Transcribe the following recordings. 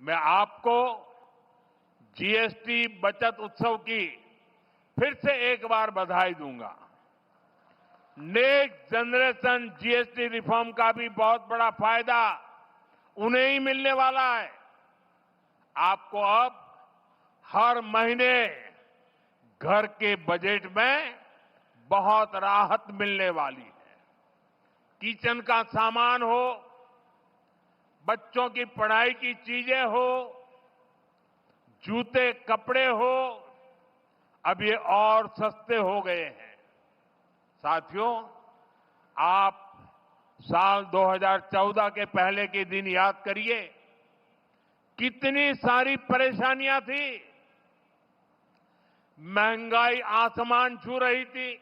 मैं आपको जीएसटी बचत उत्सव की फिर से एक बार बधाई दूंगा। नेक्स्ट जनरेशन जीएसटी रिफॉर्म का भी बहुत बड़ा फायदा उन्हें ही मिलने वाला है। आपको अब हर महीने घर के बजट में बहुत राहत मिलने वाली है। किचन का सामान हो, बच्चों की पढ़ाई की चीजें हो, जूते कपड़े हो, अब ये और सस्ते हो गए हैं। साथियों, आप साल 2014 के पहले के दिन याद करिए, कितनी सारी परेशानियां थी। महंगाई आसमान छू रही थी,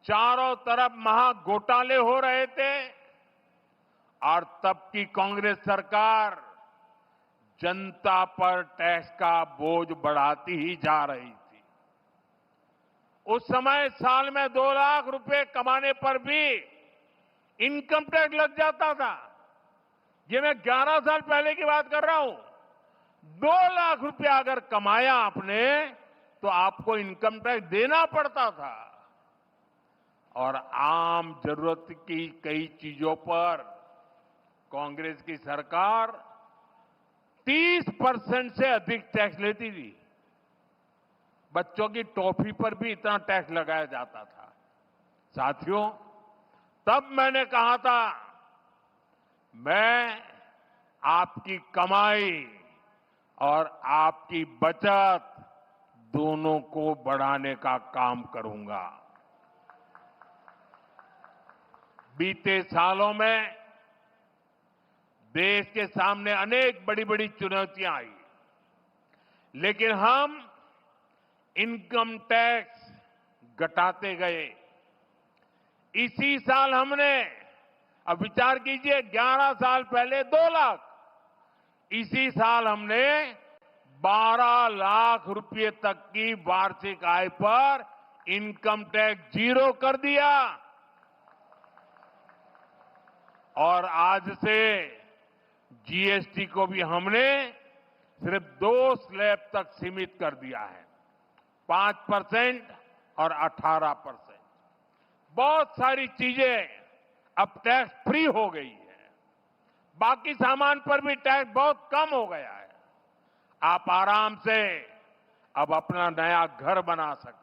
चारों तरफ महा घोटाले हो रहे थे और तब की कांग्रेस सरकार जनता पर टैक्स का बोझ बढ़ाती ही जा रही थी। उस समय साल में 2 लाख रुपए कमाने पर भी इनकम टैक्स लग जाता था। ये मैं 11 साल पहले की बात कर रहा हूं। 2 लाख रुपया अगर कमाया आपने तो आपको इनकम टैक्स देना पड़ता था। और आम जरूरत की कई चीजों पर कांग्रेस की सरकार 30% से अधिक टैक्स लेती थी। बच्चों की टॉफी पर भी इतना टैक्स लगाया जाता था। साथियों, तब मैंने कहा था, मैं आपकी कमाई और आपकी बचत दोनों को बढ़ाने का काम करूंगा। बीते सालों में देश के सामने अनेक बड़ी बड़ी चुनौतियां आई, लेकिन हम इनकम टैक्स घटाते गए। इसी साल हमने, अब विचार कीजिए, 11 साल पहले 2 लाख, इसी साल हमने 12 लाख रुपए तक की वार्षिक आय पर इनकम टैक्स 0 कर दिया। और आज से जीएसटी को भी हमने सिर्फ 2 स्लैब तक सीमित कर दिया है, 5% और 18%। बहुत सारी चीजें अब टैक्स फ्री हो गई है। बाकी सामान पर भी टैक्स बहुत कम हो गया है। आप आराम से अब अपना नया घर बना सकते हैं।